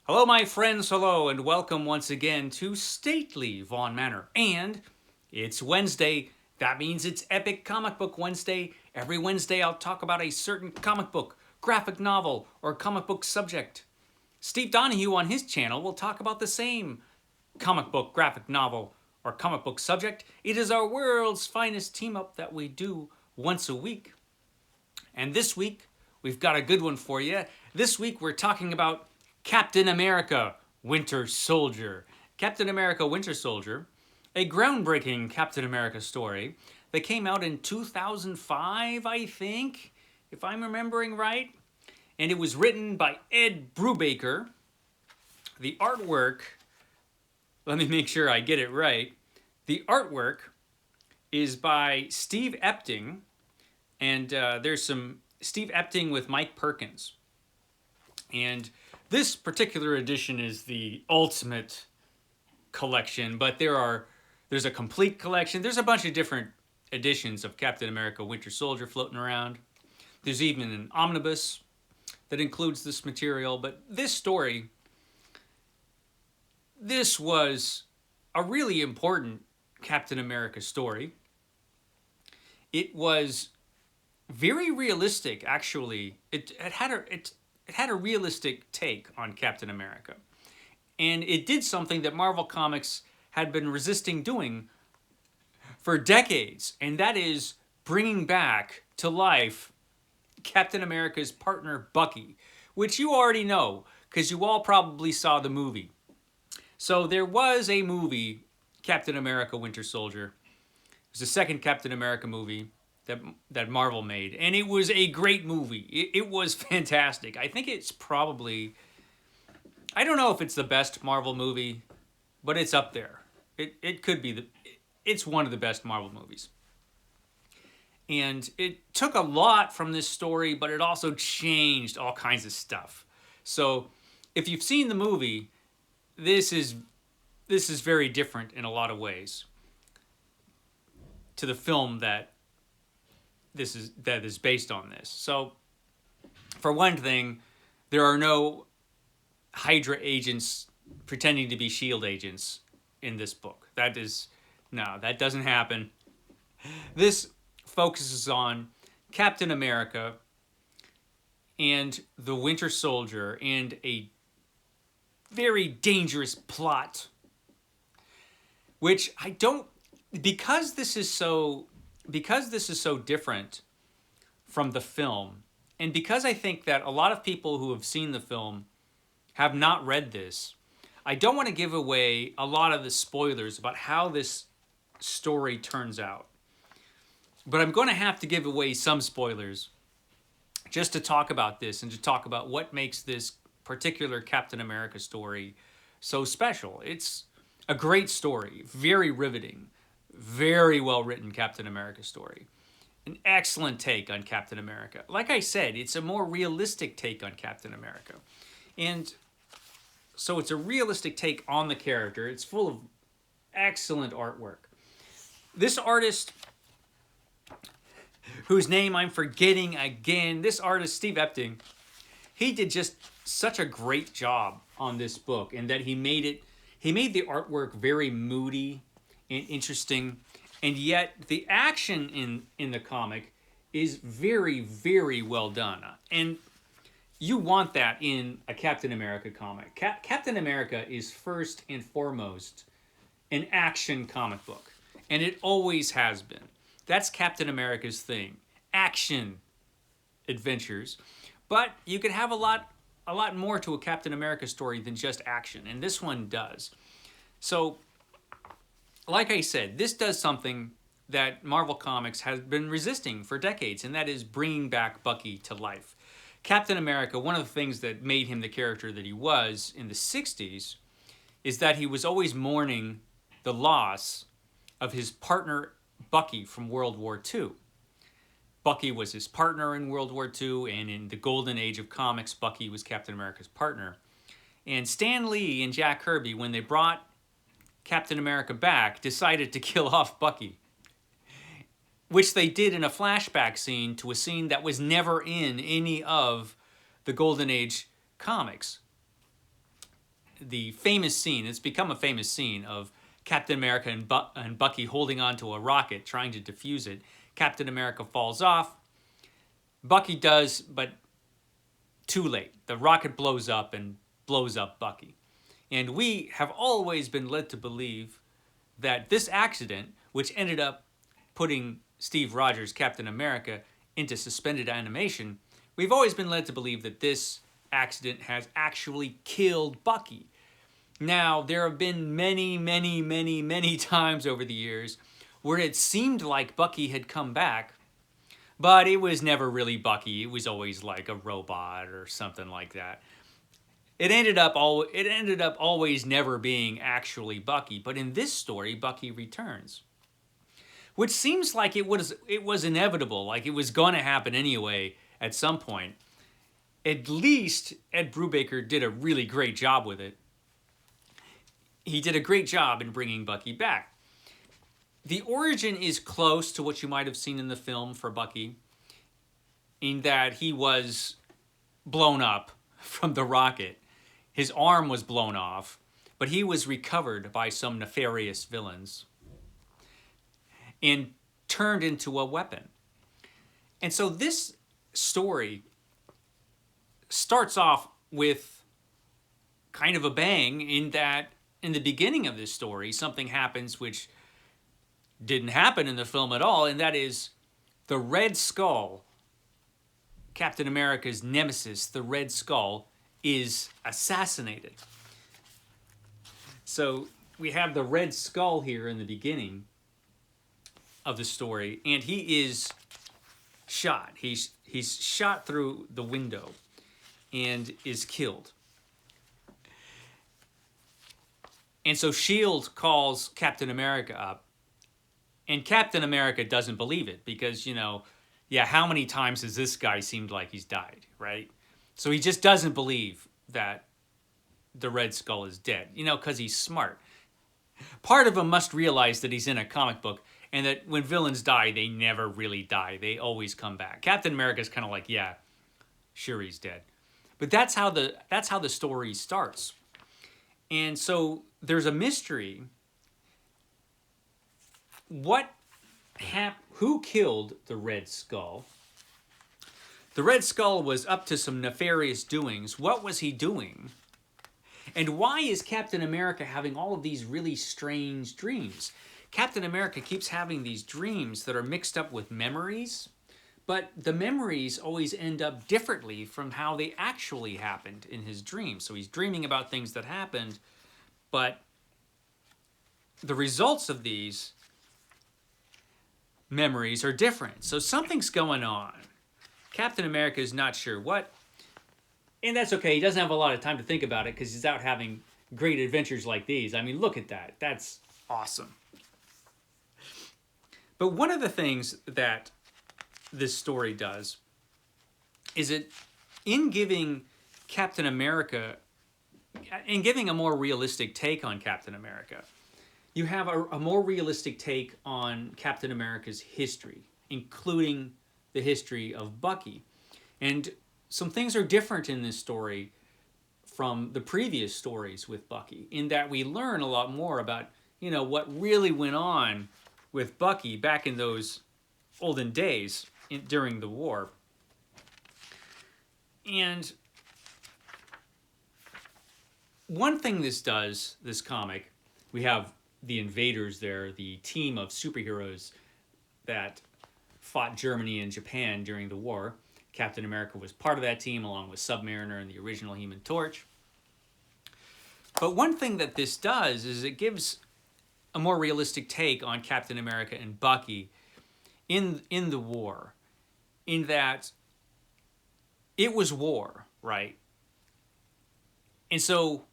Hello, my friends, hello, and welcome once again to stately Vaughn Manor. And it's Wednesday. That means it's Epic Comic Book Wednesday. Every Wednesday, I'll talk about a certain comic book, graphic novel, or comic book subject. Steve Donoghue on his channel will talk about the same comic book, graphic novel, or comic book subject. It is our world's finest team up that we do once a week. And this week, we've got a good one for you. This week, we're talking about Captain America Winter Soldier. Captain America Winter Soldier, a groundbreaking Captain America story that came out in 2005, I think, if I'm remembering right. And it was written by Ed Brubaker. The artwork, let me make sure I get it right. The artwork is by Steve Epting, and there's some Steve Epting with Mike Perkins. And this particular edition is the ultimate collection, but there's a complete collection. There's a bunch of different editions of Captain America Winter Soldier floating around. There's even an omnibus that includes this material, but this story, this was a really important Captain America story. It was very realistic, actually. It had a realistic take on Captain America. And it did something that Marvel Comics had been resisting doing for decades, and that is bringing back to life Captain America's partner, Bucky, which you already know, because you all probably saw the movie. So there was a movie, Captain America Winter Soldier. It was the second Captain America movie that Marvel made, and it was a great movie. It was fantastic. I think it's probably, I don't know if it's the best Marvel movie, but it's up there. It could be it's one of the best Marvel movies. And it took a lot from this story, but it also changed all kinds of stuff. So if you've seen the movie, this is very different in a lot of ways to the film that is based on this. So, for one thing, there are no Hydra agents pretending to be S.H.I.E.L.D. agents in this book. That doesn't happen. This focuses on Captain America and the Winter Soldier and a very dangerous plot, which I don't, because this is so different from the film, and because I think that a lot of people who have seen the film have not read this, I don't want to give away a lot of the spoilers about how this story turns out. But I'm going to have to give away some spoilers just to talk about this and to talk about what makes this particular Captain America story so special. It's a great story, very riveting, very well written Captain America story. An excellent take on Captain America. Like I said, it's a more realistic take on Captain America. And so it's a realistic take on the character. It's full of excellent artwork. This artist, whose name I'm forgetting again, this artist, Steve Epting, he did just such a great job on this book, in that he made the artwork very moody and interesting, and yet the action in the comic is very, very well done. And you want that in a Captain America comic. Captain America is first and foremost an action comic book, and it always has been. That's Captain America's thing, action adventures. But you could have a lot more to a Captain America story than just action, and this one does. So, like I said, this does something that Marvel Comics has been resisting for decades, and that is bringing back Bucky to life. Captain America, one of the things that made him the character that he was in the 60s is that he was always mourning the loss of his partner Bucky from World War II. Bucky was his partner in World War II, and in the golden age of comics, Bucky was Captain America's partner. And Stan Lee and Jack Kirby, when they brought Captain America back, decided to kill off Bucky, which they did in a flashback scene to a scene that was never in any of the Golden Age comics. the famous scene. It's become a famous scene of Captain America and Bucky holding onto a rocket, trying to defuse it. Captain America falls off. Bucky does, but too late. The rocket blows up and blows up Bucky. And we have always been led to believe that this accident, which ended up putting Steve Rogers, Captain America, into suspended animation, we've always been led to believe that this accident has actually killed Bucky. Now, there have been many, many, many, many times over the years where it seemed like Bucky had come back, but it was never really Bucky. It was always like a robot or something like that. It ended up always never being actually Bucky, but in this story, Bucky returns, which seems like it was inevitable, like it was going to happen anyway at some point. At least Ed Brubaker did a really great job with it. He did a great job in bringing Bucky back. The origin is close to what you might have seen in the film for Bucky, in that he was blown up from the rocket. His arm was blown off, but he was recovered by some nefarious villains and turned into a weapon. And so this story starts off with kind of a bang, in that in the beginning of this story, something happens which didn't happen in the film at all, and that is the Red Skull, Captain America's nemesis, the Red Skull, is assassinated. So we have the Red Skull here in the beginning of the story, and he is shot. He's shot through the window and is killed. And so S.H.I.E.L.D. calls Captain America up, and Captain America doesn't believe it because, how many times has this guy seemed like he's died, right? So he just doesn't believe that the Red Skull is dead, because he's smart. Part of him must realize that he's in a comic book and that when villains die, they never really die. They always come back. Captain America's kind of like, yeah, sure, he's dead. But that's how the story starts. And so there's a mystery. Who killed the Red Skull? The Red Skull was up to some nefarious doings. What was he doing? And why is Captain America having all of these really strange dreams? Captain America keeps having these dreams that are mixed up with memories, but the memories always end up differently from how they actually happened in his dreams. So he's dreaming about things that happened, but the results of these memories are different. So something's going on. Captain America is not sure what, and that's okay. He doesn't have a lot of time to think about it because he's out having great adventures like these. I mean, look at that. That's awesome. But one of the things that this story does is in giving Captain America, in giving a more realistic take on Captain America, you have a more realistic take on Captain America's history, including the history of Bucky. And some things are different in this story from the previous stories with Bucky, in that we learn a lot more about, what really went on with Bucky back in those olden days during the war. And one thing this does, this comic, we have the invaders there, the team of superheroes that fought Germany and Japan during the war. Captain America was part of that team, along with Submariner and the original Human Torch. But one thing that this does is it gives a more realistic take on Captain America and Bucky in the war, in that it was war, right? And so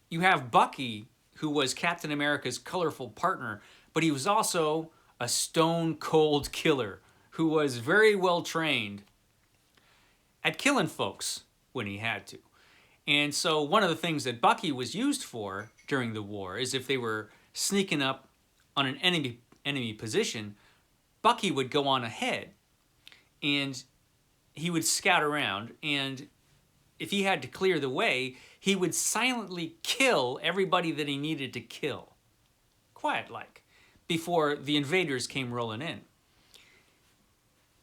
you have Bucky, who was Captain America's colorful partner, but he was also a stone-cold killer who was very well trained at killing folks when he had to. And so one of the things that Bucky was used for during the war is if they were sneaking up on an enemy position, Bucky would go on ahead and he would scout around, and if he had to clear the way, he would silently kill everybody that he needed to kill, quiet-like, before the invaders came rolling in.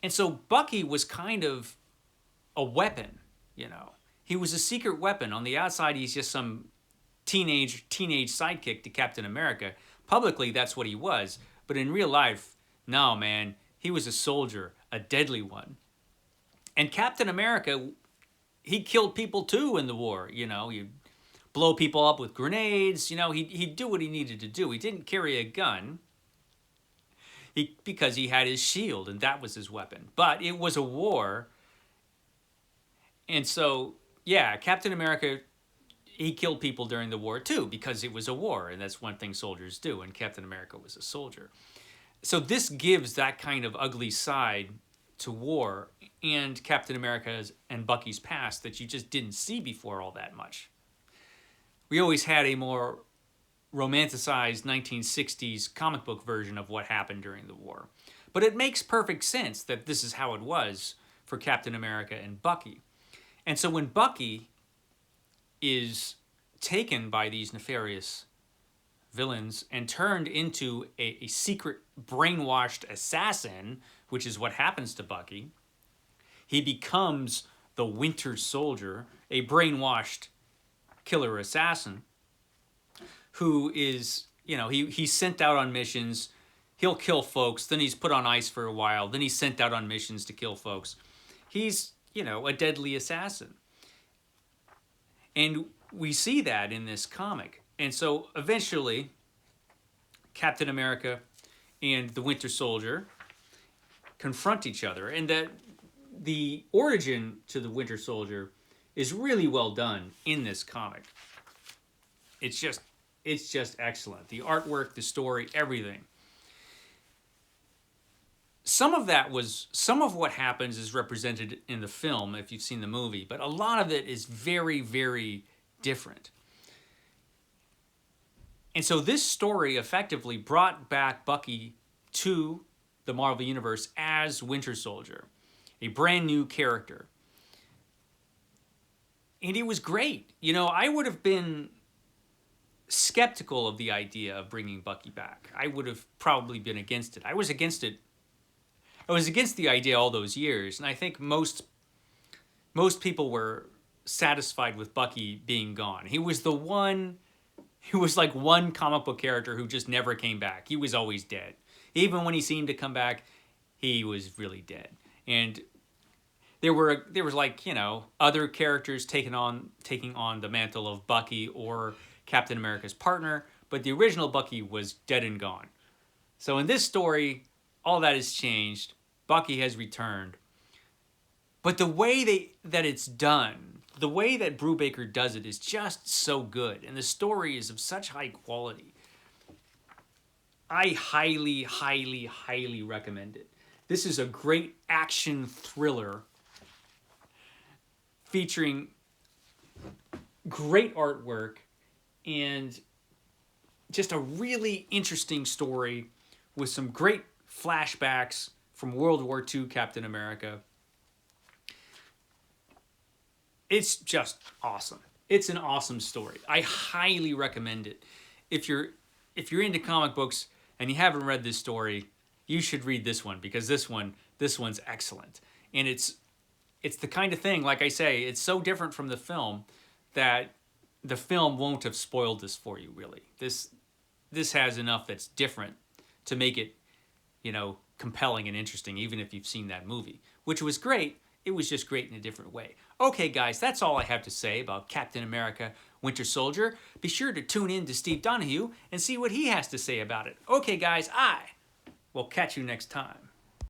And so Bucky was kind of a weapon, you know. He was a secret weapon. On the outside, he's just some teenage sidekick to Captain America. Publicly, that's what he was. But in real life, no, man, he was a soldier, a deadly one. And Captain America, he killed people too in the war, you know. He'd blow people up with grenades, you know. He'd do what he needed to do. He didn't carry a gun because he had his shield, and that was his weapon. But it was a war. And so, yeah, Captain America, he killed people during the war too, because it was a war, and that's one thing soldiers do, and Captain America was a soldier. So this gives that kind of ugly side to war and Captain America's and Bucky's past that you just didn't see before all that much. We always had a more romanticized 1960s comic book version of what happened during the war. But it makes perfect sense that this is how it was for Captain America and Bucky. And so when Bucky is taken by these nefarious villains and turned into a secret brainwashed assassin, which is what happens to Bucky, he becomes the Winter Soldier, a brainwashed killer assassin who is, you know, he's sent out on missions. He'll kill folks, then he's put on ice for a while, then he's sent out on missions to kill folks. He's, you know, a deadly assassin. And we see that in this comic. And so eventually, Captain America and the Winter Soldier confront each other. And that the origin to the Winter Soldier is really well done in this comic. It's just excellent. The artwork, the story, everything. Some of what happens is represented in the film if you've seen the movie, but a lot of it is very, very different. And so this story effectively brought back Bucky to the Marvel Universe as Winter Soldier, a brand new character. And it was great. You know, I would have been skeptical of the idea of bringing Bucky back. I would have probably been against it. I was against the idea all those years, and I think most people were satisfied with Bucky being gone. He was like one comic book character who just never came back. He was always dead. Even when he seemed to come back, he was really dead. And there was like, you know, other characters taking on the mantle of Bucky or Captain America's partner, but the original Bucky was dead and gone. So in this story, all that has changed. Bucky has returned. But the way that it's done, the way that Brubaker does it is just so good. And the story is of such high quality. I highly, highly, highly recommend it. This is a great action thriller featuring great artwork and just a really interesting story with some great flashbacks from World War II Captain America. It's just awesome. It's an awesome story. I highly recommend it. If you're into comic books and you haven't read this story, you should read this one, because this one's excellent. And it's the kind of thing, like I say, it's so different from the film that the film won't have spoiled this for you, really. This has enough that's different to make it, you know, compelling and interesting, even if you've seen that movie, which was great. It was just great in a different way. Okay, guys, that's all I have to say about Captain America Winter Soldier. Be sure to tune in to Steve Donoghue and see what he has to say about it. Okay, guys, I will catch you next time.